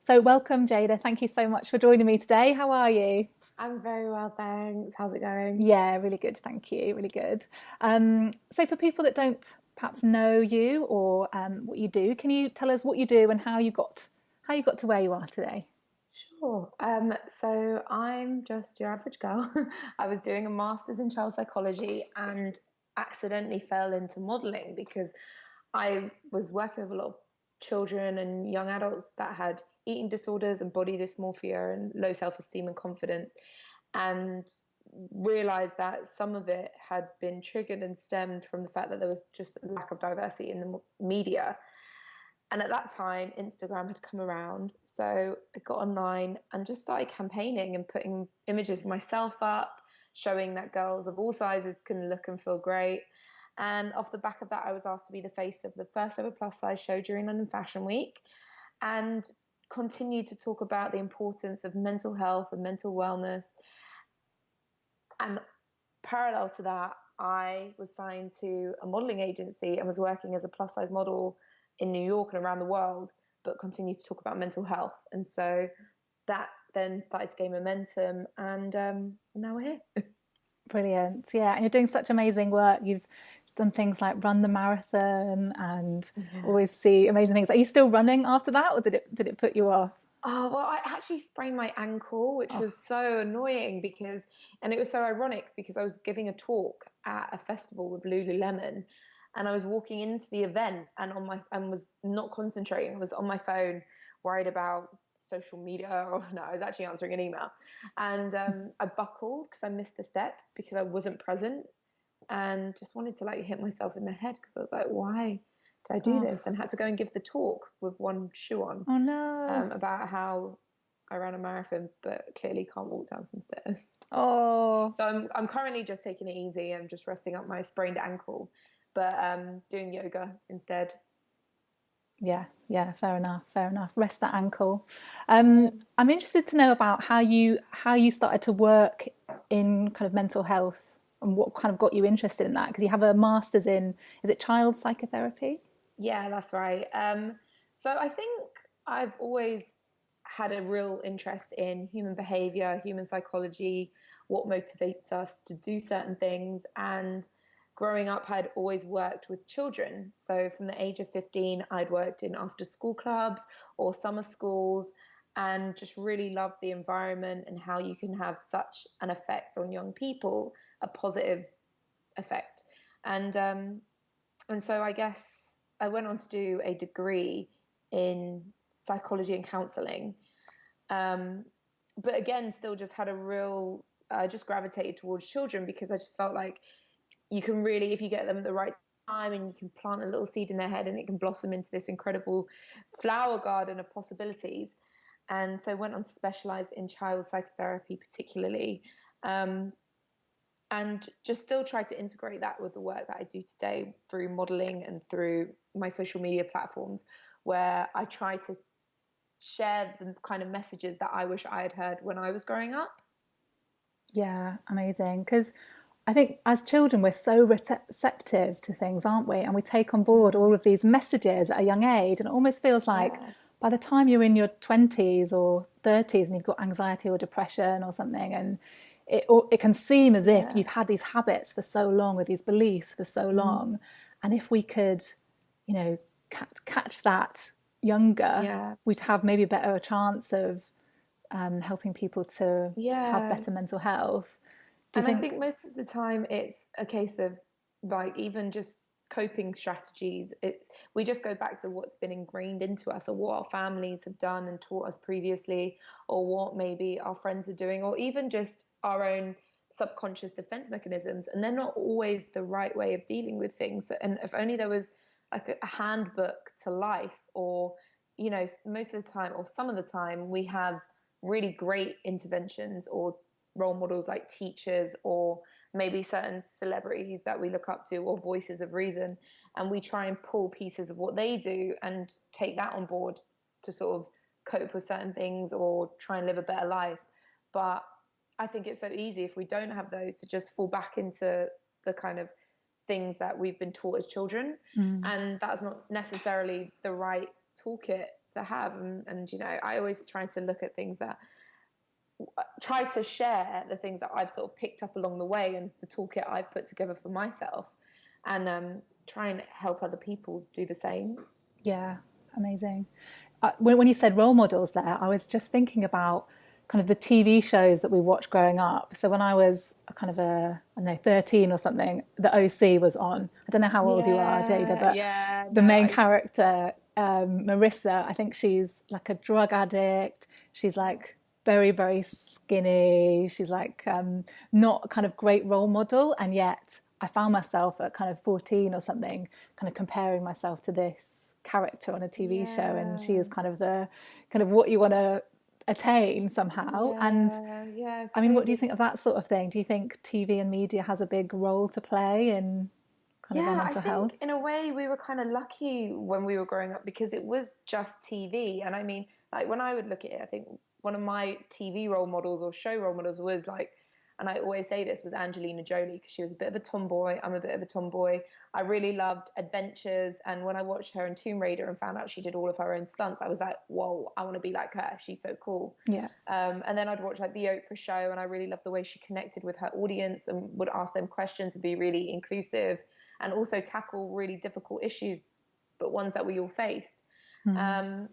So welcome, Jada. Thank you so much for joining me today. How are you? I'm very well, thanks. How's it going? Yeah, really good. Thank you. Really good. So for people that don't perhaps know you or what you do, can you tell us what you do and how you got to where you are today? Sure. So I'm just your average girl. I was doing a master's in child psychology and accidentally fell into modeling because I was working with a lot of children and young adults that had eating disorders and body dysmorphia and low self-esteem and confidence, and realized that some of it had been triggered and stemmed from the fact that there was just a lack of diversity in the media. And at that time, Instagram had come around. So I got online and just started campaigning and putting images of myself up, showing that girls of all sizes can look and feel great. And off the back of that, I was asked to be the face of the first ever plus size show during London Fashion Week, and continued to talk about the importance of mental health and mental wellness. And parallel to that, I was signed to a modeling agency and was working as a plus size model in New York and around the world, but continued to talk about mental health. And so that then started to gain momentum, and now we're here. Brilliant. Yeah, and you're doing such amazing work. You've done things like run the marathon and Yeah. always see amazing things. Are you still running after that, or did it put you off? Oh, well, I actually sprained my ankle, which Oh, was so annoying and it was so ironic because I was giving a talk at a festival with Lululemon, and I was walking into the event and was not concentrating. I was on my phone, worried about social media. Or no, I was actually answering an email, and I buckled because I missed a step because I wasn't present, and just wanted to like hit myself in the head because I was like, why did I do oh, this? And had to go and give the talk with one shoe on, oh no. about how I ran a marathon but clearly can't walk down some stairs. Oh, So I'm currently just taking it easy. I'm just resting up my sprained ankle, but doing yoga instead. yeah, yeah, fair enough, fair enough. Rest that ankle. Yeah. I'm interested to know about how you started to work in kind of mental health and what kind of got you interested in that because you have a master's in, is it child psychotherapy? Yeah, that's right. So I think I've always had a real interest in human behavior, human psychology, what motivates us to do certain things. And growing up, I'd always worked with children. So from the age of 15, I'd worked in after school clubs or summer schools, and just really loved the environment and how you can have such an effect on young people, a positive effect. And so I guess I went on to do a degree in psychology and counseling. Um, but again, still just had a real, I just gravitated towards children because I just felt like you can really, if you get them at the right time and you can plant a little seed in their head and it can blossom into this incredible flower garden of possibilities. And so went on to specialize in child psychotherapy, particularly. Um, and just still try to integrate that with the work that I do today through modeling and through my social media platforms, where I try to share the kind of messages that I wish I had heard when I was growing up. Yeah, amazing. Because I think as children, we're so receptive to things, aren't we? And we take on board all of these messages at a young age. And it almost feels like Yeah. by the time you're in your 20s or 30s and you've got anxiety or depression or something, and it can seem as if Yeah. you've had these habits for so long with these beliefs for so long. And if we could, you know, catch that younger, Yeah. we'd have maybe a better chance of helping people to have Yeah. better mental health. Do you And I think? think most of the time it's a case of like even just coping strategies. It's we just go back to what's been ingrained into us or what our families have done and taught us previously, or what maybe our friends are doing, or even just our own subconscious defense mechanisms. And they're not always the right way of dealing with things. And if only there was like a handbook to life, or most of the time or some of the time we have really great interventions or role models like teachers or maybe certain celebrities that we look up to or voices of reason, and we try and pull pieces of what they do and take that on board to sort of cope with certain things or try and live a better life. But I think it's so easy if we don't have those to just fall back into the kind of things that we've been taught as children, Mm. and that's not necessarily the right toolkit to have. And you know, I always try to look at things that try to share the things that I've sort of picked up along the way and the toolkit I've put together for myself, and try and help other people do the same. Yeah, amazing. When you said role models there, I was just thinking about kind of the TV shows that we watched growing up. So when I was kind of I don't know, 13 or something, the OC was on. I don't know how old you are, Jada, Yeah, but yeah, the no, main I used character, Marissa, I think she's like a drug addict. She's like very, very skinny. She's like not a kind of great role model. And yet I found myself at kind of 14 or something, kind of comparing myself to this character on a TV show. And she is yeah, kind of what you want to attain somehow. And yeah, it's I mean, what do you crazy. think of that sort of thing? Do you think TV and media has a big role to play in kind of our Yeah, I mental health? think in a way we were kind of lucky when we were growing up because it was just TV. And I mean, like when I would look at it, I think one of my TV role models or show role models was like, and I always say this, was Angelina Jolie because she was a bit of a tomboy. I'm a bit of a tomboy. I really loved adventures. And when I watched her in Tomb Raider and found out she did all of her own stunts, I was like, whoa, I want to be like her. She's so cool. Yeah. And then I'd watch like the Oprah show, and I really loved the way she connected with her audience and would ask them questions and be really inclusive and also tackle really difficult issues, but ones that we all faced. Mm. Um,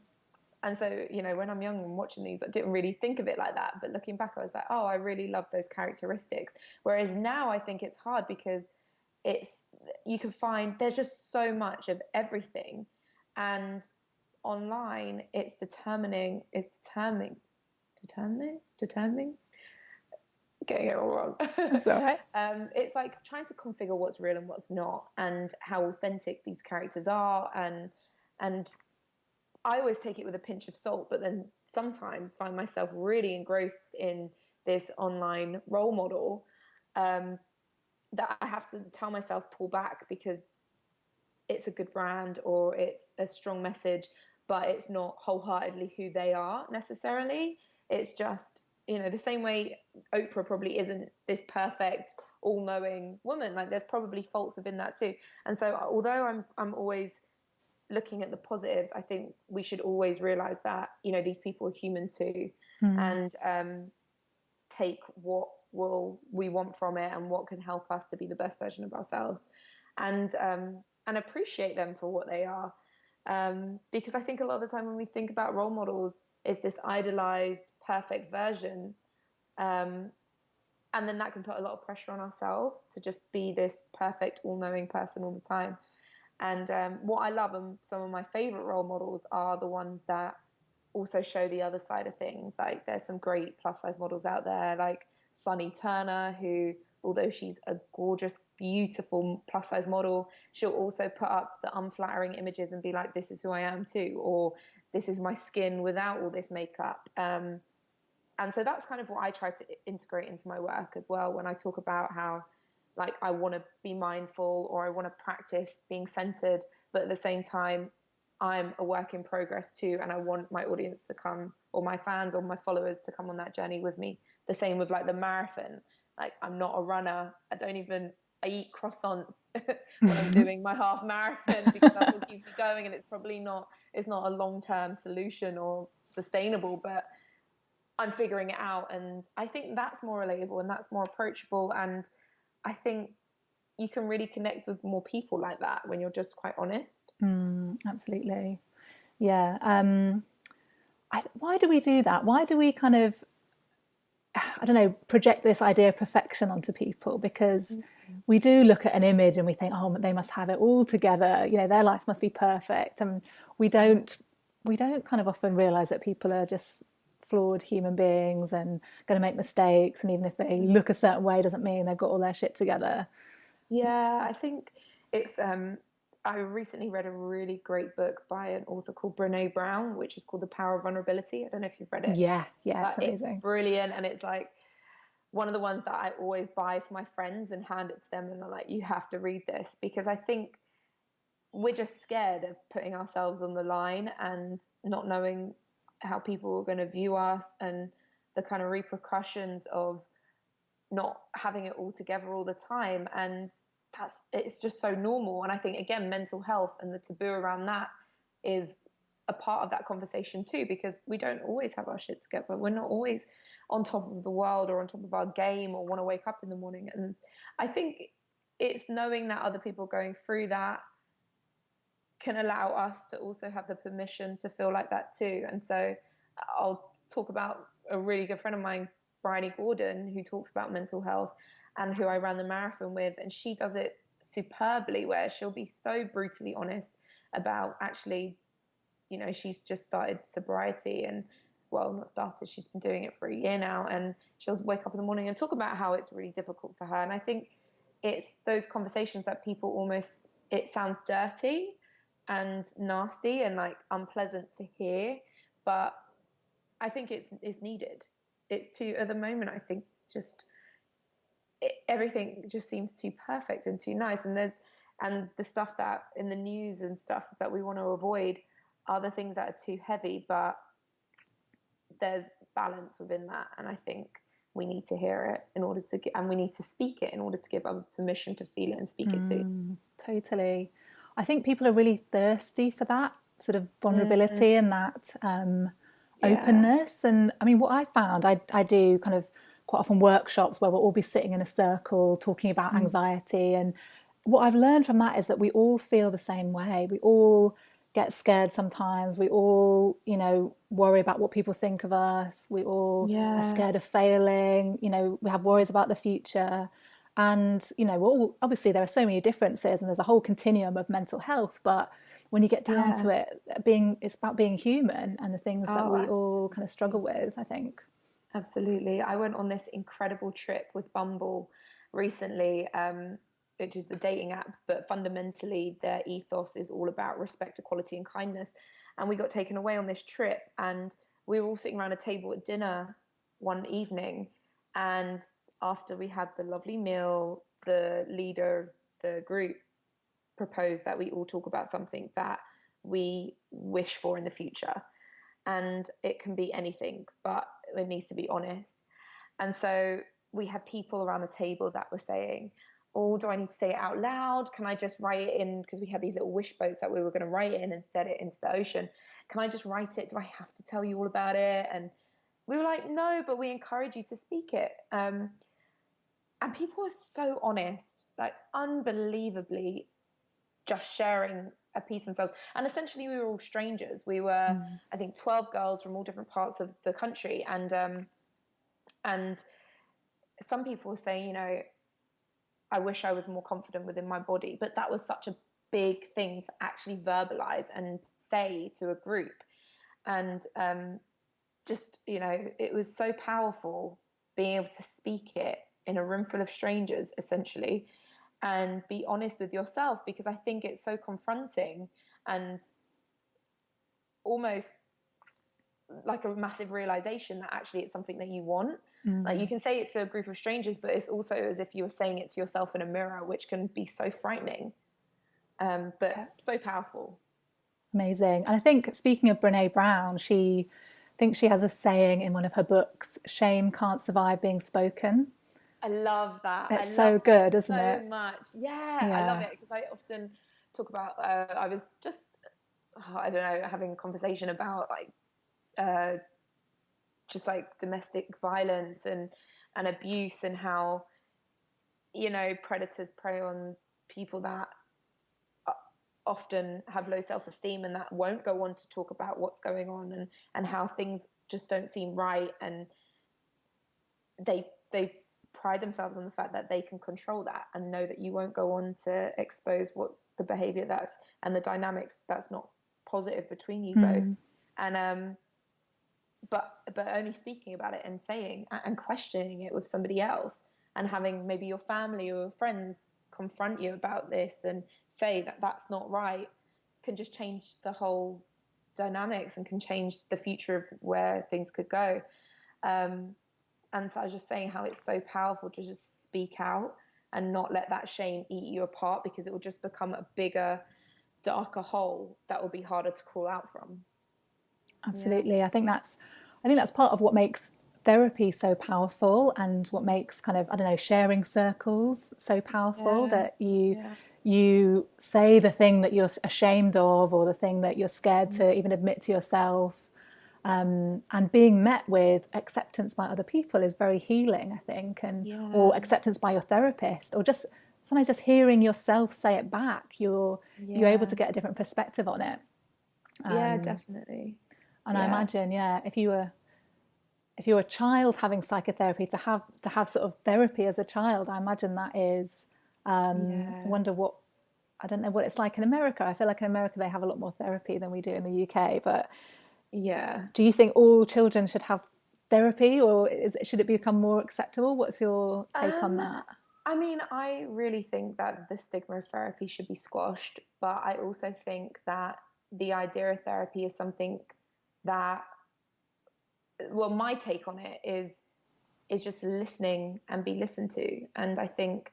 and so, you know, when I'm young and watching these, I didn't really think of it like that. But looking back, I was like, oh, I really love those characteristics. Whereas now I think it's hard because it's, you can find, there's just so much of everything. And online, determining, getting it all wrong. That's all right. It's like trying to configure what's real and what's not, and how authentic these characters are, and I always take it with a pinch of salt, but then sometimes find myself really engrossed in this online role model, that I have to tell myself pull back because it's a good brand or it's a strong message, but it's not wholeheartedly who they are necessarily. It's just, you know, the same way Oprah probably isn't this perfect, all-knowing woman. Like there's probably faults within that too. And so although I'm always looking at the positives, I think we should always realize that, you know, these people are human too, Mm. and take what will we want from it and what can help us to be the best version of ourselves, and appreciate them for what they are. Because I think a lot of the time when we think about role models, is this idolized perfect version, um, and then that can put a lot of pressure on ourselves to just be this perfect, all-knowing person all the time. And what I love, and some of my favorite role models are the ones that also show the other side of things. Like there's some great plus size models out there, like Sunny Turner, who, although she's a gorgeous, beautiful plus size model, she'll also put up the unflattering images and be like, this is who I am too, or this is my skin without all this makeup. And so that's kind of what I try to integrate into my work as well, when I talk about how, like, I want to be mindful or I want to practice being centered, but at the same time I'm a work in progress too, and I want my audience to come, or my fans or my followers to come on that journey with me. The same with like the marathon. Like I'm not a runner. I eat croissants when I'm doing my half marathon because that's what keeps me going, and it's not a long-term solution or sustainable, but I'm figuring it out. And I think that's more relatable and that's more approachable. And I think you can really connect with more people like that when you're just quite honest. Absolutely. Yeah. Why do we do that? Why do we kind of, I don't know, project this idea of perfection onto people? Because we do look at an image and we think, oh, they must have it all together. You know, their life must be perfect. And we don't, we don't kind of often realize that people are just flawed human beings and going to make mistakes. And even if they look a certain way, doesn't mean they've got all their shit together. Yeah, I think it's I recently read a really great book by an author called Brene Brown, which is called The Power of Vulnerability. I don't know if you've read it, Yeah. Yeah. but It's it's amazing. brilliant, and it's like one of the ones that I always buy for my friends and hand it to them, and I'm like, you have to read this, because I think we're just scared of putting ourselves on the line and not knowing how people are going to view us, and the kind of repercussions of not having it all together all the time. And it's just so normal. And I think, again, mental health and the taboo around that is a part of that conversation too, because we don't always have our shit together. We're not always on top of the world or on top of our game or want to wake up in the morning. And I think it's knowing that other people going through that can allow us to also have the permission to feel like that too. And so I'll talk about a really good friend of mine, Bryony Gordon, who talks about mental health and who I ran the marathon with. And she does it superbly, where she'll be so brutally honest about actually, you know, she's just started sobriety, and well, not started, she's been doing it for a year now, and she'll wake up in the morning and talk about how it's really difficult for her. And I think it's those conversations that people almost, it sounds dirty and nasty and like unpleasant to hear, but I think it's needed. It's too, at the moment, I think just everything just seems too perfect and too nice, and the stuff that in the news and stuff that we want to avoid are the things that are too heavy, but there's balance within that. And I think we need to hear it in order to and we need to speak it in order to give other permission to feel it and speak it too. Totally. I think people are really thirsty for that sort of vulnerability and that openness. And I mean, what I found, I do kind of quite often workshops where we'll all be sitting in a circle talking about anxiety. And what I've learned from that is that we all feel the same way. We all get scared sometimes. We all, you know, worry about what people think of us. We all are scared of failing. You know, we have worries about the future. And, you know, obviously there are so many differences and there's a whole continuum of mental health. But when you get down to it, it's about being human and the things that we all kind of struggle with, I think. Absolutely. I went on this incredible trip with Bumble recently, which is the dating app, but fundamentally their ethos is all about respect, equality and kindness. And we got taken away on this trip, and we were all sitting around a table at dinner one evening, and after we had the lovely meal, the leader of the group proposed that we all talk about something that we wish for in the future. And it can be anything, but it needs to be honest. And so we had people around the table that were saying, oh, do I need to say it out loud? Can I just write it in? Because we had these little wish boats that we were going to write in and set it into the ocean. Can I just write it? Do I have to tell you all about it? And we were like, no, but we encourage you to speak it. And people were so honest, like unbelievably just sharing a piece of themselves. And essentially we were all strangers. We were, I think, 12 girls from all different parts of the country. And some people were saying, you know, I wish I was more confident within my body, but that was such a big thing to actually verbalize and say to a group. And just, you know, it was so powerful being able to speak it in a room full of strangers, essentially, and be honest with yourself, because I think it's so confronting and almost like a massive realization that actually it's something that you want. Like you can say it to a group of strangers, but it's also as if you were saying it to yourself in a mirror, which can be so frightening, but so powerful. Amazing. And I think, speaking of Brene Brown, I think she has a saying in one of her books, shame can't survive being spoken. I love that. It's so good, isn't it? So much. Yeah, I love it, because I often talk about, I was just, I don't know, having a conversation about like, just like domestic violence and abuse, and how, you know, predators prey on people that often have low self-esteem and that won't go on to talk about what's going on, and how things just don't seem right, and they pride themselves on the fact that they can control that and know that you won't go on to expose what's the behavior that's and the dynamics that's not positive between you both. And but only speaking about it and saying and questioning it with somebody else, and having maybe your family or friends confront you about this and say that that's not right, can just change the whole dynamics and can change the future of where things could go. And so I was just saying how it's so powerful to just speak out and not let that shame eat you apart, because it will just become a bigger, darker hole that will be harder to crawl out from. Absolutely. I think that's part of what makes therapy so powerful, and what makes kind of, I don't know, sharing circles so powerful, that you you say the thing that you're ashamed of, or the thing that you're scared to even admit to yourself. And being met with acceptance by other people is very healing, I think, and or acceptance by your therapist, or just sometimes just hearing yourself say it back. You're able to get a different perspective on it. Definitely. And I imagine, if you were a child having psychotherapy, to have sort of therapy as a child, I imagine that is. I wonder I don't know what it's like in America. I feel like in America they have a lot more therapy than we do in the UK. But do you think all children should have therapy, or should it become more acceptable? What's your take on that? I mean, I really think that the stigma of therapy should be squashed, but I also think that the idea of therapy is something that, well, my take on it is just listening and be listened to. And I think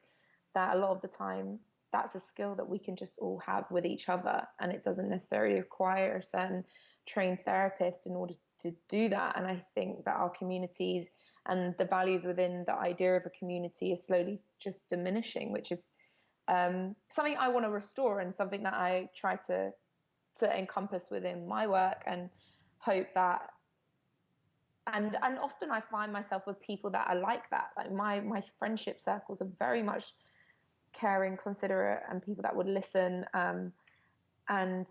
that a lot of the time that's a skill that we can just all have with each other, and it doesn't necessarily require a certain trained therapist in order to do that. And I think that our communities and the values within the idea of a community is slowly just diminishing, which is something I want to restore, and something that I try to encompass within my work, and hope that and often I find myself with people that are like that. Like my friendship circles are very much caring, considerate, and people that would listen. And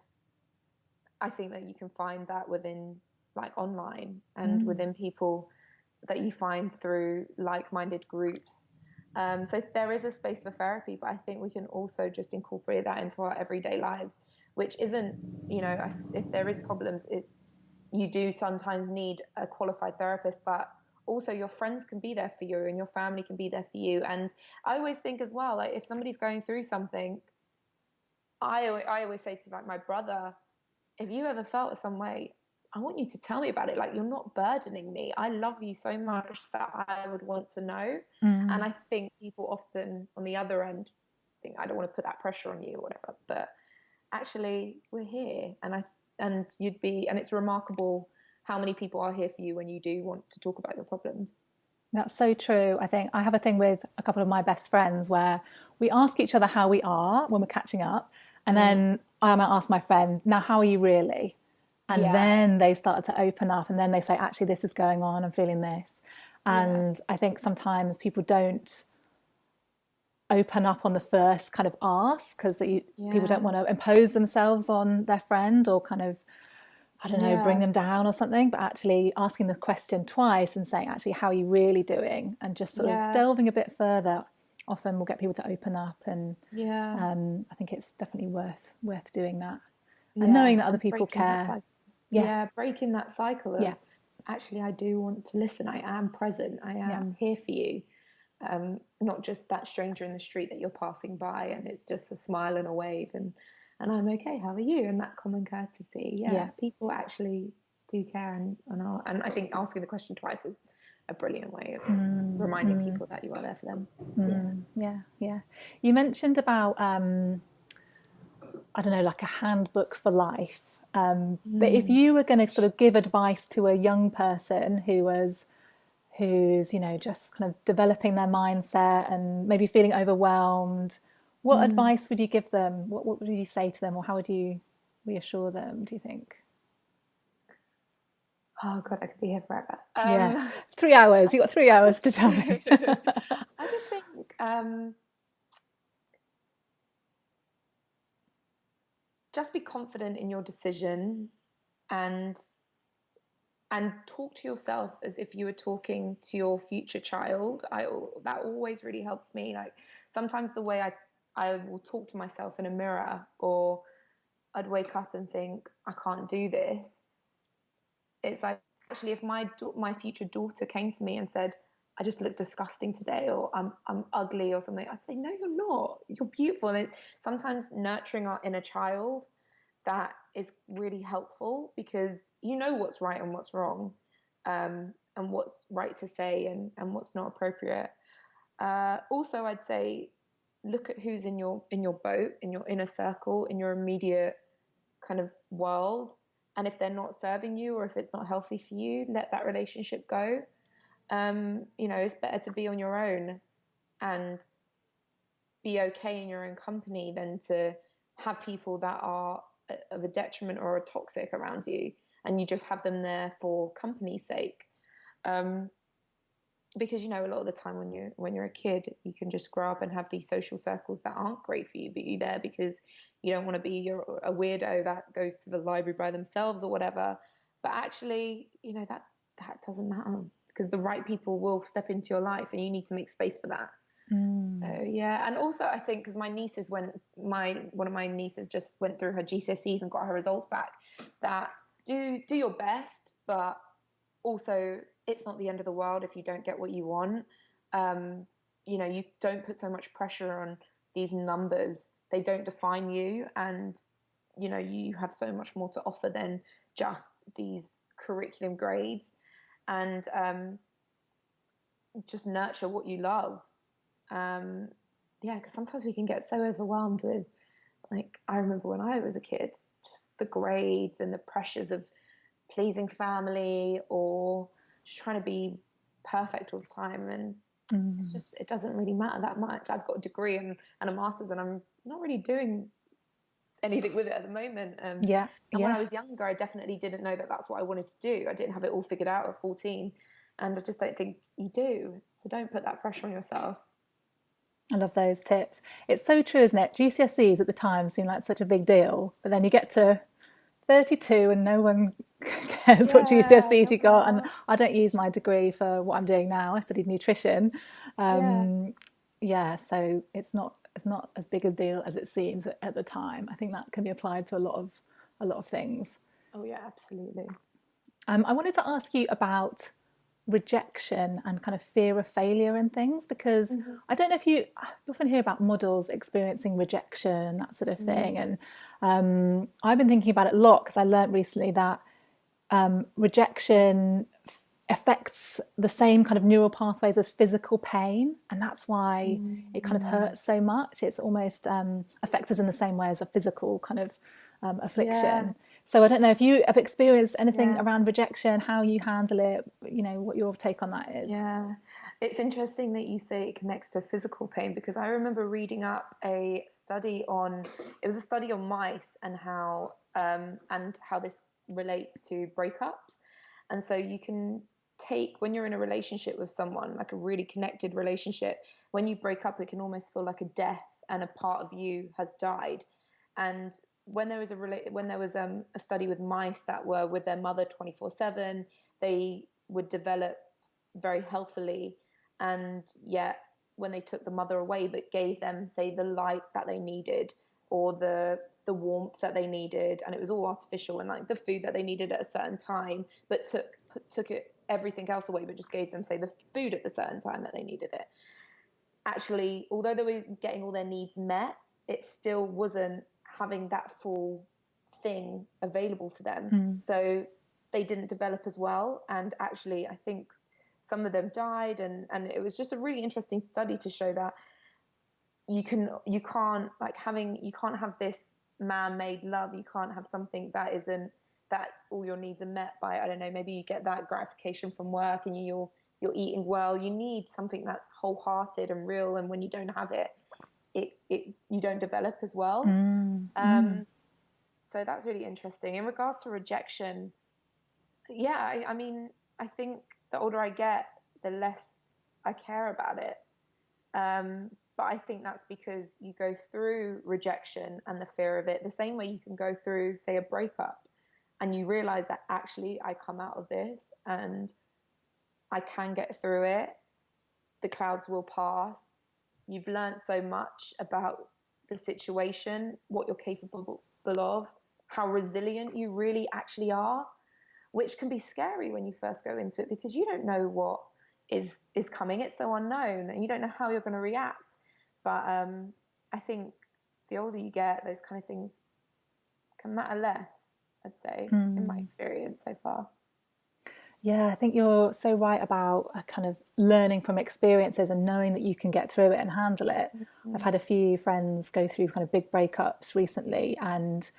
I think that you can find that within like online and within people that you find through like-minded groups. So there is a space for therapy, but I think we can also just incorporate that into our everyday lives, which isn't, if there is problems, you do sometimes need a qualified therapist, but also your friends can be there for you and your family can be there for you. And I always think as well, like if somebody's going through something, I always say to like my brother, if you ever felt some way, I want you to tell me about it. Like, you're not burdening me. I love you so much that I would want to know. And I think people often on the other end think, I don't want to put that pressure on you or whatever, but actually we're here. And it's remarkable how many people are here for you when you do want to talk about your problems. That's so true. I think I have a thing with a couple of my best friends where we ask each other how we are when we're catching up. And then I might ask my friend, now, how are you really? And then they start to open up, and then they say, actually, this is going on. I'm feeling this. And I think sometimes people don't open up on the first kind of ask, because people don't want to impose themselves on their friend, or kind of, I don't know, bring them down or something. But actually asking the question twice and saying, actually, how are you really doing? And just sort of delving a bit further often will get people to open up. And I think it's definitely worth doing that. And knowing that other people care. Breaking that cycle of actually, I do want to listen. I am present. I am here for you. Not just that stranger in the street that you're passing by and it's just a smile and a wave and I'm okay, how are you? And that common courtesy. People actually do care, and I think asking the question twice is a brilliant way of reminding people that you are there for them. You mentioned about I don't know, like a handbook for life. But if you were going to sort of give advice to a young person who's just kind of developing their mindset and maybe feeling overwhelmed, what advice would you give them? What would you say to them, or how would you reassure them, do you think? Oh God, I could be here forever. 3 hours. You've got 3 hours to tell me. I just think just be confident in your decision, and talk to yourself as if you were talking to your future child. That always really helps me. Like sometimes the way I will talk to myself in a mirror, or I'd wake up and think, I can't do this. It's like, actually, if my future daughter came to me and said, I just look disgusting today, or I'm ugly or something, I'd say, no, you're not. You're beautiful. And it's sometimes nurturing our inner child that is really helpful, because you know what's right and what's wrong, and what's right to say and what's not appropriate. Also, I'd say look at who's in your boat, in your inner circle, in your immediate kind of world, and if they're not serving you, or if it's not healthy for you, let that relationship go. It's better to be on your own and be okay in your own company than to have people that are of a detriment or are toxic around you, and you just have them there for company's sake. Because, you know, a lot of the time when you're a kid, you can just grow up and have these social circles that aren't great for you, but you're there because you don't want to be a weirdo that goes to the library by themselves or whatever. But actually, you know, that doesn't matter, because the right people will step into your life, and you need to make space for that. So yeah. And also I think, because one of my nieces just went through her GCSEs and got her results back, that do your best, but also it's not the end of the world if you don't get what you want. You know, you don't put so much pressure on these numbers. They don't define you, and you know, you have so much more to offer than just these curriculum grades. And just nurture what you love. Yeah, because sometimes we can get so overwhelmed with, like, I remember when I was a kid, just the grades and the pressures of pleasing family or just trying to be perfect all the time. And it's just, it doesn't really matter that much. I've got a degree and a master's, and I'm not really doing anything with it at the moment. And when I was younger, I definitely didn't know that that's what I wanted to do. I didn't have it all figured out at 14, and I just don't think you do. So don't put that pressure on yourself. I love those tips. It's so true, isn't it? GCSEs at the time seemed like such a big deal, but then you get to 32 and no one cares what GCSEs you got. And I don't use my degree for what I'm doing now. I studied nutrition. So it's not as big a deal as it seems at the time. I think that can be applied to a lot of things. Oh yeah, absolutely. I wanted to ask you about rejection and kind of fear of failure and things, because I don't know if you often hear about models experiencing rejection, that sort of thing. And I've been thinking about it a lot, because I learned recently that rejection affects the same kind of neural pathways as physical pain, and that's why it kind of hurts so much. It's almost affects us in the same way as a physical kind of affliction. So I don't know if you have experienced anything around rejection, how you handle it, you know, what your take on that is. Yeah, it's interesting that you say it connects to physical pain, because I remember reading up it was a study on mice and how this relates to breakups. And so you can take, when you're in a relationship with someone, like a really connected relationship, when you break up, it can almost feel like a death and a part of you has died. And when there was a study with mice that were with their mother 24/7, they would develop very healthily. And yet when they took the mother away but gave them, say, the light that they needed, or the warmth that they needed, and it was all artificial, and like the food that they needed at a certain time, but took it everything else away, but just gave them, say, the food at the certain time that they needed it. Actually, although they were getting all their needs met, it still wasn't having that full thing available to them. So they didn't develop as well. And actually, I think some of them died. And it was just a really interesting study to show that you can't have this man-made love. You can't have something that all your needs are met by. I don't know, maybe you get that gratification from work and you're eating well. You need something that's wholehearted and real. And when you don't have it, you don't develop as well. So that's really interesting. In regards to rejection, I mean, I think the older I get, the less I care about it. But I think that's because you go through rejection and the fear of it the same way you can go through, say, a breakup, and you realize that actually I come out of this and I can get through it. The clouds will pass. You've learned so much about the situation, what you're capable of, how resilient you really actually are, which can be scary when you first go into it, because you don't know what is coming. It's so unknown, and you don't know how you're going to react. But I think the older you get, those kind of things can matter less, I'd say, in my experience so far. Yeah, I think you're so right about kind of learning from experiences and knowing that you can get through it and handle it. I've had a few friends go through kind of big breakups recently, and,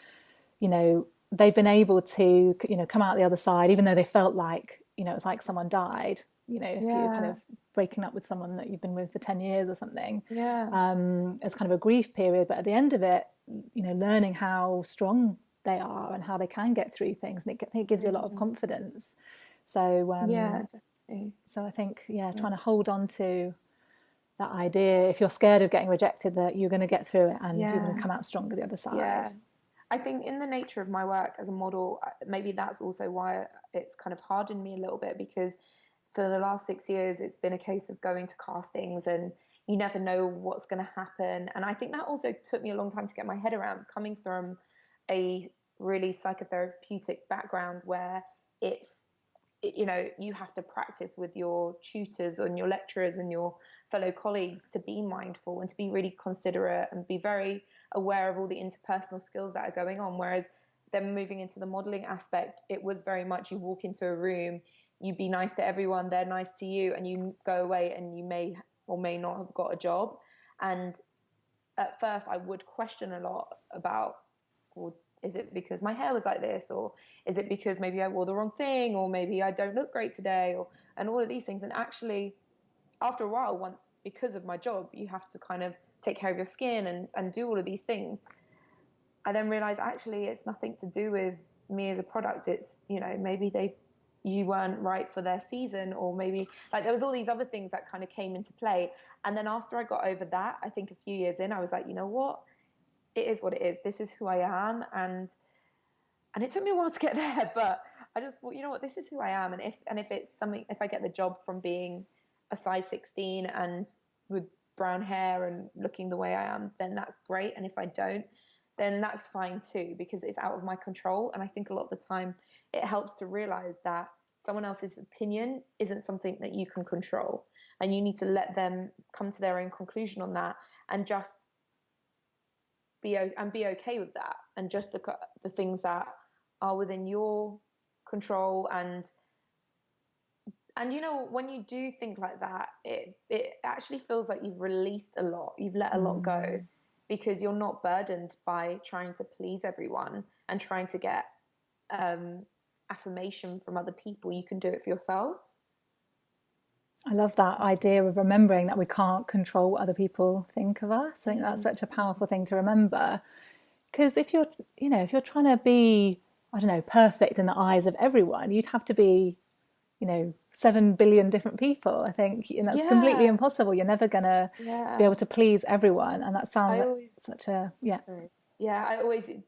you know, they've been able to, you know, come out the other side, even though they felt like, you know, it was like someone died, you know, a few kind of breaking up with someone that you've been with for 10 years or something. Yeah. As kind of a grief period, but at the end of it, learning how strong they are and how they can get through things, and it gives you a lot of confidence. So yeah, definitely. so I think trying to hold on to that idea, if you're scared of getting rejected, that you're going to get through it and you're going to come out stronger the other side. Yeah. I think in the nature of my work as a model, maybe that's also why it's kind of hardened me a little bit, because for the last 6 years, it's been a case of going to castings and you never know what's going to happen. And I think that also took me a long time to get my head around, coming from a really psychotherapeutic background where you have to practice with your tutors and your lecturers and your fellow colleagues to be mindful and to be really considerate and be very aware of all the interpersonal skills that are going on. Whereas then moving into the modeling aspect, it was very much you walk into a room, you be nice to everyone, they're nice to you, and you go away and you may or may not have got a job. And at first I would question a lot about, well, is it because my hair was like this, or is it because maybe I wore the wrong thing, or maybe I don't look great today, and all of these things. And actually, after a while, because of my job, you have to kind of take care of your skin and do all of these things. I then realized actually it's nothing to do with me as a product. It's, maybe you weren't right for their season, or maybe there was all these other things that kind of came into play. And then after I got over that, I think a few years in, I was like, you know what? It is what it is. This is who I am. And it took me a while to get there, but I just thought, you know what, this is who I am. And if it's something, if I get the job from being a size 16 and with brown hair and looking the way I am, then that's great. And if I don't, then that's fine too, because it's out of my control. And I think a lot of the time it helps to realize that someone else's opinion isn't something that you can control, and you need to let them come to their own conclusion on that, and just be okay with that, and just look at the things that are within your control. And when you do think like that, it actually feels like you've released a lot, you've let a lot go, because you're not burdened by trying to please everyone and trying to get affirmation from other people. You can do it for yourself. I love that idea of remembering that we can't control what other people think of us. I think that's such a powerful thing to remember, because if you're trying to be, I don't know, perfect in the eyes of everyone, you'd have to be 7 billion different people. I think, and that's completely impossible. You're never gonna be able to please everyone, and that sounds such a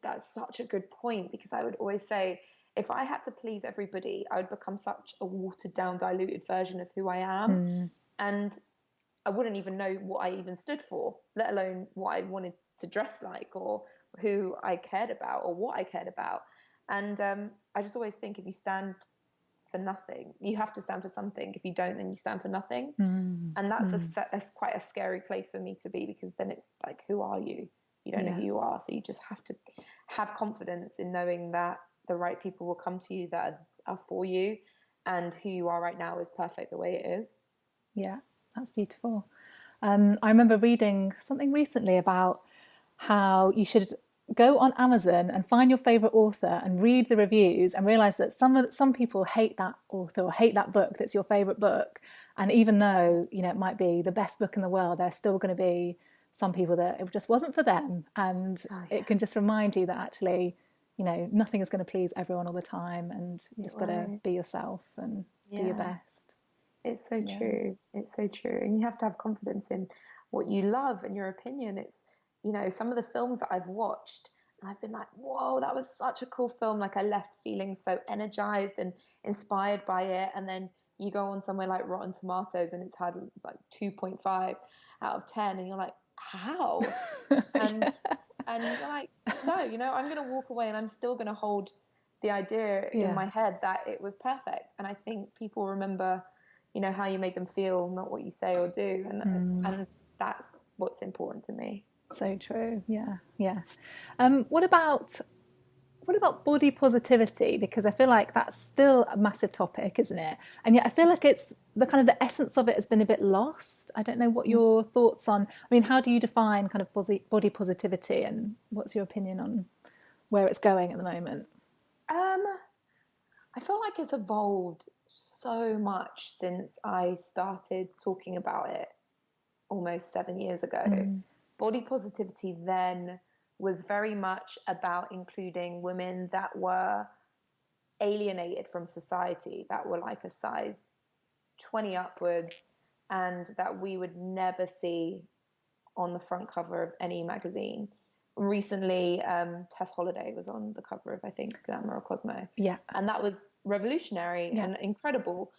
that's such a good point, because I would always say, if I had to please everybody, I would become such a watered down, diluted version of who I am. And I wouldn't even know what I even stood for, let alone what I wanted to dress like, or who I cared about, or what I cared about. And I just always think, if you stand for nothing, you have to stand for something. If you don't, then you stand for nothing. And that's quite a scary place for me to be, because then it's like, who are you? You don't know who you are. So you just have to have confidence in knowing that the right people will come to you that are for you, and who you are right now is perfect the way it is. Yeah, that's beautiful. I remember reading something recently about how you should go on Amazon and find your favorite author and read the reviews, and realize that some people hate that author or hate that book that's your favorite book. And even though, it might be the best book in the world, there's still going to be some people that it just wasn't for them. And it can just remind you that actually, nothing is going to please everyone all the time, and you just got to be yourself and do your best. It's so true. It's so true. And you have to have confidence in what you love and your opinion. It's, some of the films that I've watched, and I've been like, whoa, that was such a cool film. Like, I left feeling so energized and inspired by it. And then you go on somewhere like Rotten Tomatoes, and it's had like 2.5 out of 10. And you're like, how? And you're like, no, I'm going to walk away, and I'm still going to hold the idea in my head that it was perfect. And I think people remember, how you make them feel, not what you say or do. And that's what's important to me. So true. Yeah. What about body positivity? Because I feel like that's still a massive topic, isn't it? And yet I feel like it's the kind of the essence of it has been a bit lost. I don't know what your thoughts on. I mean, how do you define kind of body positivity, and what's your opinion on where it's going at the moment? I feel like it's evolved so much since I started talking about it almost 7 years ago. Body positivity then was very much about including women that were alienated from society, that were like a size 20 upwards, and that we would never see on the front cover of any magazine. Recently, Tess Holliday was on the cover of, I think, Glamour or Cosmo. Yeah. And that was revolutionary and incredible.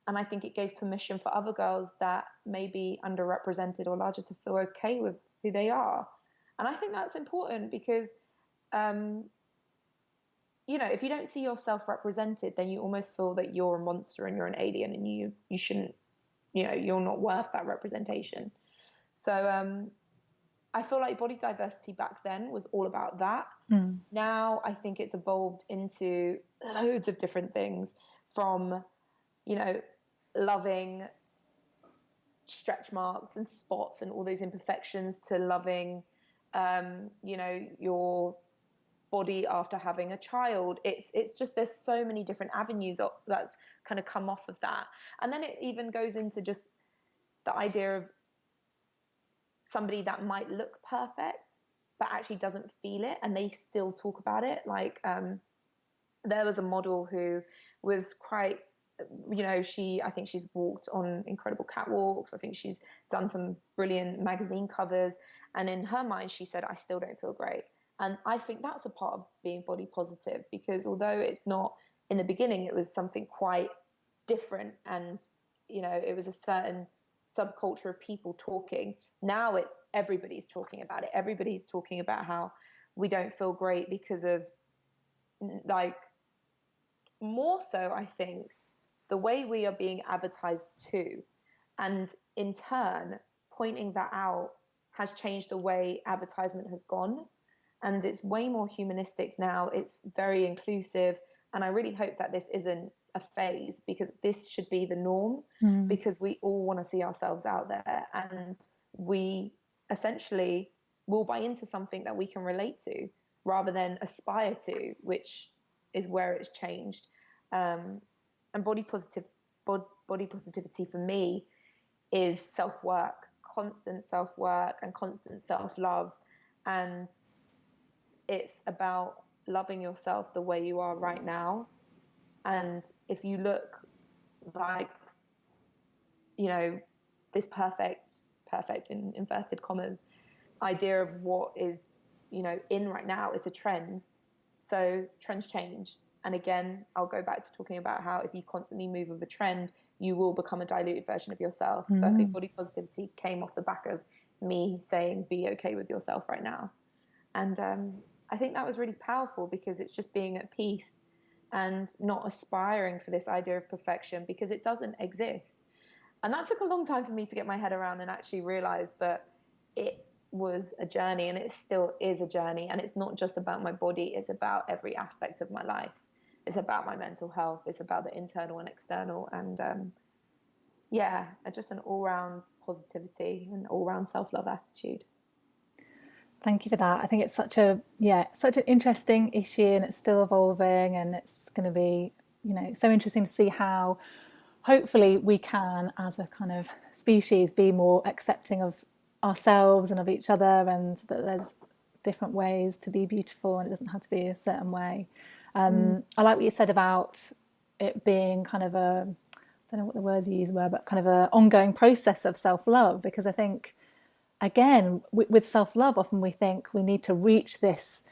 And I think it gave permission for other girls that may be underrepresented or larger to feel okay with who they are. And I think that's important because, you know, if you don't see yourself represented, then you almost feel that you're a monster and you're an alien and you shouldn't, you know, you're not worth that representation. So I feel like body diversity back then was all about that. Now I think it's evolved into loads of different things, from, you know, loving stretch marks and spots and all those imperfections, to loving, you know, your body after having a child. It's just, there's so many different avenues that's kind of come off of that. And then it even goes into just the idea of somebody that might look perfect but actually doesn't feel it, and they still talk about it. Like there was a model who was quite, you know, I think she's walked on incredible catwalks. I think she's done some brilliant magazine covers. And in her mind, she said, I still don't feel great. And I think that's a part of being body positive, because although it's not, in the beginning, it was something quite different, and, you know, it was a certain subculture of people talking. Now it's everybody's talking about it. Everybody's talking about how we don't feel great because of, like, more so, I think, the way we are being advertised to, and in turn pointing that out has changed the way advertisement has gone, and it's way more humanistic now. It's very inclusive, and I really hope that this isn't a phase, because this should be the norm, because we all want to see ourselves out there, and we essentially will buy into something that we can relate to rather than aspire to, which is where it's changed. And body positivity for me is self-work, constant self-work and constant self-love. And it's about loving yourself the way you are right now. And if you look like, you know, this perfect in inverted commas idea of what is, you know, in right now, is a trend. So trends change. And again, I'll go back to talking about how if you constantly move with a trend, you will become a diluted version of yourself. So I think body positivity came off the back of me saying, be okay with yourself right now. And I think that was really powerful, because it's just being at peace and not aspiring for this idea of perfection, because it doesn't exist. And that took a long time for me to get my head around and actually realize that it was a journey, and it still is a journey. And it's not just about my body, it's about every aspect of my life. It's about my mental health, it's about the internal and external, and just an all-round positivity and all-round self-love attitude. Thank you for that. I think it's such an interesting issue, and it's still evolving, and it's going to be, you know, so interesting to see how hopefully we can, as a kind of species, be more accepting of ourselves and of each other, and that there's different ways to be beautiful, and it doesn't have to be a certain way. I like what you said about it being kind of I don't know what the words you used were, but kind of an ongoing process of self-love, because I think, again, with self-love, often we think we need to reach this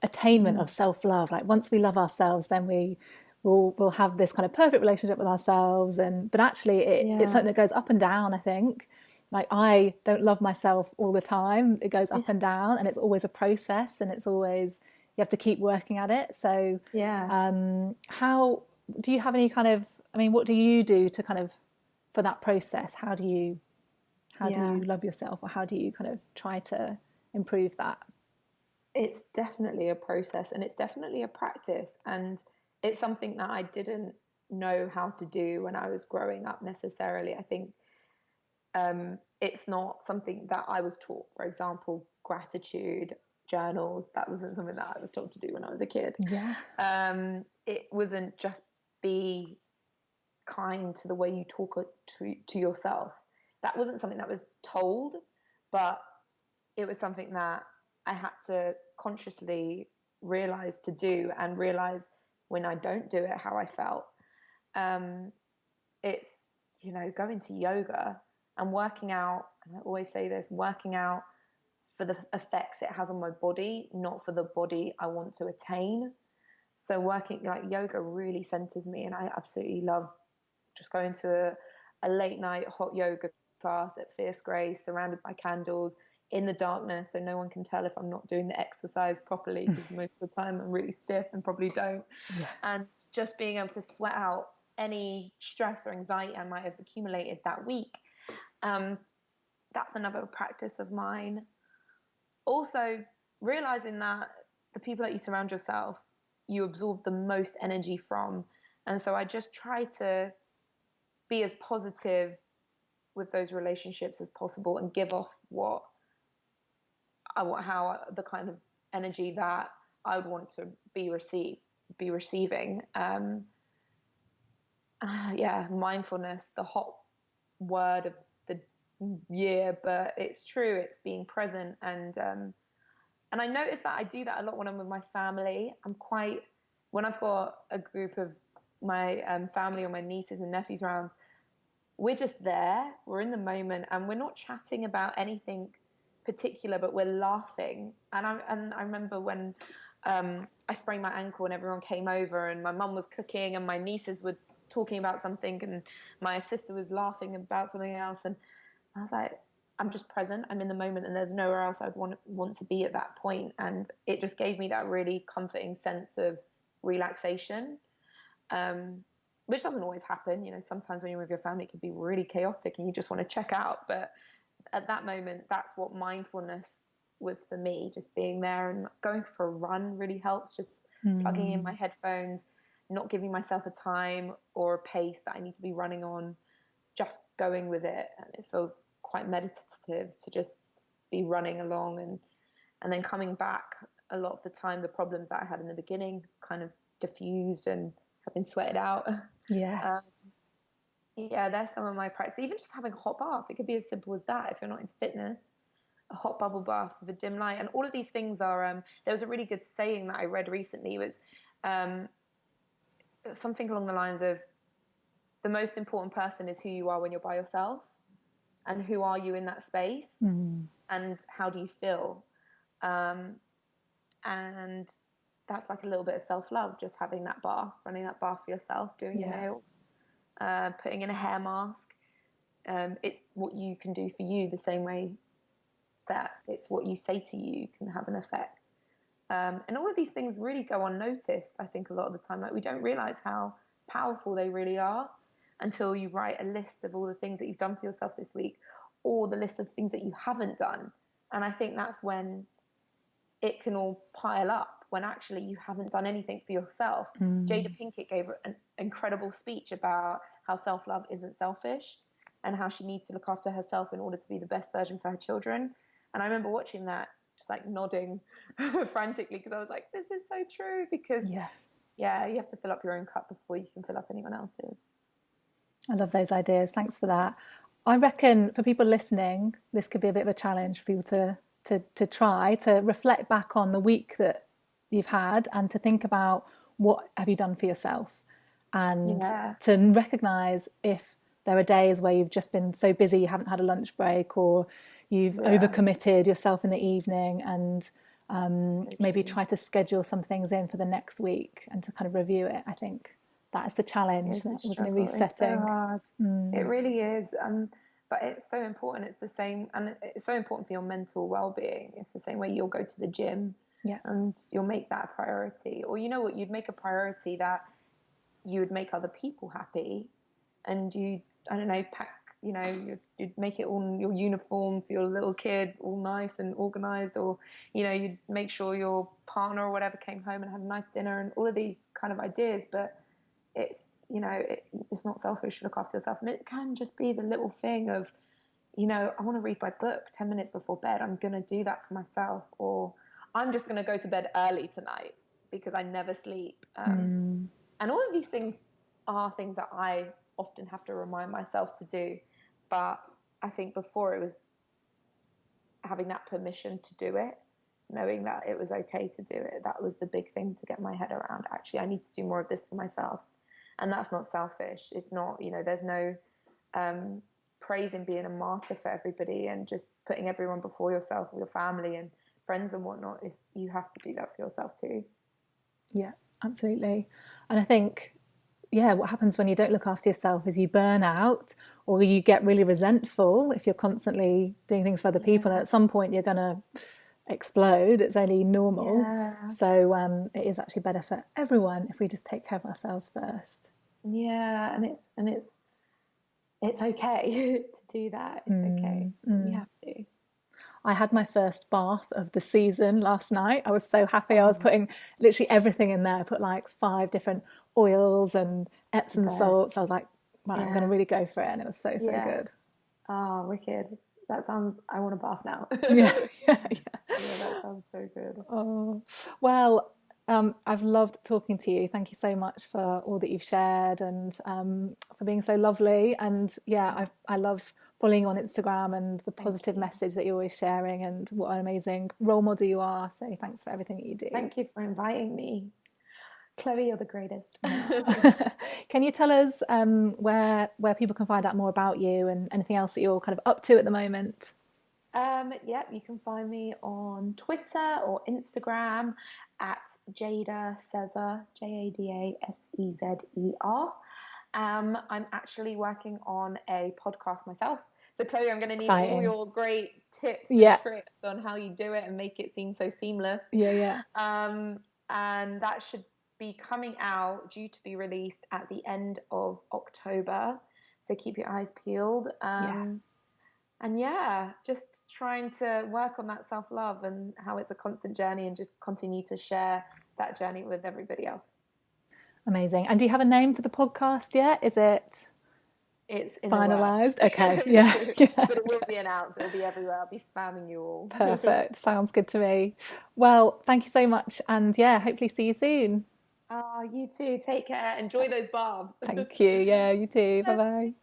attainment of self-love. Like, once we love ourselves, then we'll have this kind of perfect relationship with ourselves. But actually it's something that goes up and down, I think. Like, I don't love myself all the time. It goes up and down, and it's always a process, and it's always, you have to keep working at it. So how do you have any kind of, I mean, what do you do to kind of, for that process? How do you love yourself, or how do you kind of try to improve that? It's definitely a process, and it's definitely a practice, and it's something that I didn't know how to do when I was growing up necessarily. I think it's not something that I was taught. For example, gratitude journals, that wasn't something that I was taught to do when I was a kid. It wasn't just be kind to the way you talk to yourself. That wasn't something that was told, but it was something that I had to consciously realize to do, and realize when I don't do it, how I felt. It's, going to yoga and working out, and I always say this, working out for the effects it has on my body, not for the body I want to attain. So working, like, yoga really centers me, and I absolutely love just going to a late night hot yoga class at Fierce Grace, surrounded by candles, in the darkness, so no one can tell if I'm not doing the exercise properly, because most of the time I'm really stiff and probably don't. Yeah. And just being able to sweat out any stress or anxiety I might have accumulated that week. That's another practice of mine. Also, realizing that the people that you surround yourself, you absorb the most energy from. And so I just try to be as positive with those relationships as possible, and give off how the kind of energy that I would want to be receiving. Mindfulness, the hot word of the year, but it's true. It's being present, and I notice that I do that a lot when I'm with my family. When I've got a group of my family or my nieces and nephews around, we're just there, we're in the moment, and we're not chatting about anything particular, but we're laughing. And I remember when I sprained my ankle and everyone came over, and my mum was cooking and my nieces were talking about something, and my sister was laughing about something else, and I was like, I'm just present, I'm in the moment, and there's nowhere else I'd want to be at that point. And it just gave me that really comforting sense of relaxation, which doesn't always happen. Sometimes when you're with your family, it can be really chaotic and you just want to check out. But at that moment, that's what mindfulness was for me. Just being there, and going for a run really helps. Just plugging in my headphones, not giving myself a time or a pace that I need to be running on, just going with it. And it feels quite meditative to just be running along, and then coming back. A lot of the time, the problems that I had in the beginning kind of diffused and have been sweated out. Yeah. There's some of my practice. Even just having a hot bath, it could be as simple as that. If you're not into fitness, a hot bubble bath with a dim light, and all of these things are. There was a really good saying that I read recently. Was something along the lines of, the most important person is who you are when you're by yourself, and who are you in that space, and how do you feel, and that's like a little bit of self-love, just having that bath, running that bath for yourself, doing your nails, putting in a hair mask. It's what you can do for you, the same way that it's what you say to you can have an effect. And all of these things really go unnoticed, I think, a lot of the time. Like, we don't realize how powerful they really are until you write a list of all the things that you've done for yourself this week, or the list of things that you haven't done. And I think that's when it can all pile up, when actually you haven't done anything for yourself. Jada Pinkett gave an incredible speech about how self-love isn't selfish, and how she needs to look after herself in order to be the best version for her children. And I remember watching that, just like nodding frantically, because I was like, this is so true. Because you have to fill up your own cup before you can fill up anyone else's. I love those ideas. Thanks for that. I reckon for people listening, this could be a bit of a challenge for people to try to reflect back on the week that you've had, and to think about, what have you done for yourself, and to recognize if there are days where you've just been so busy you haven't had a lunch break, or you've overcommitted yourself in the evening, and maybe try to schedule some things in for the next week, and to kind of review it. I think that is the challenge that we're going to be setting. It's so hard. It really is. But it's so important. It's the same, and it's so important for your mental well-being. It's the same way you'll go to the gym, and you'll make that a priority. Or, you know what, you'd make a priority that you would make other people happy, and you, I don't know, pack, you'd make it all, your uniform for your little kid all nice and organized, or, you'd make sure your partner or whatever came home and had a nice dinner, and all of these kind of ideas. But it's, it's not selfish to look after yourself. And it can just be the little thing of, I want to read my book 10 minutes before bed. I'm going to do that for myself. Or I'm just going to go to bed early tonight because I never sleep. And all of these things are things that I often have to remind myself to do. But I think before it was having that permission to do it, knowing that it was okay to do it. That was the big thing to get my head around. Actually, I need to do more of this for myself. And that's not selfish. It's not, there's no praise in being a martyr for everybody and just putting everyone before yourself or your family and friends and whatnot. You have to do that for yourself too. Yeah, absolutely. And I think, what happens when you don't look after yourself is you burn out, or you get really resentful if you're constantly doing things for other people. And at some point you're going to explode. It's only normal. So it is actually better for everyone if we just take care of ourselves first. Yeah, and it's okay to do that. It's okay. You have to. I had my first bath of the season last night. I was so happy. I was putting literally everything in there. I put like 5 different oils and Epsom salts. I was like, right, I'm going to really go for it. And it was so good. Oh, wicked. That sounds, I want a bath now. Yeah, that sounds so good. Oh, well, I've loved talking to you. Thank you so much for all that you've shared and for being so lovely. And I love following you on Instagram and the positive message that you're always sharing, and what an amazing role model you are. So thanks for everything that you do. Thank you for inviting me. Chloe, you're the greatest. Can you tell us where people can find out more about you and anything else that you're kind of up to at the moment? You can find me on Twitter or Instagram at Jada Sezer, Jadasezer. I'm actually working on a podcast myself. So Chloe, I'm going to need all your great tips and tricks on how you do it and make it seem so seamless. And that should be coming out, due to be released at the end of October. So keep your eyes peeled. And just trying to work on that self-love and how it's a constant journey, and just continue to share that journey with everybody else. Amazing. And do you have a name for the podcast yet? Is it? It's finalized? Okay. But it will be announced. It'll be everywhere. I'll be spamming you all. Perfect. Sounds good to me. Well, thank you so much. And hopefully see you soon. You too. Take care. Enjoy those baths. Thank you. Yeah, you too. Bye-bye.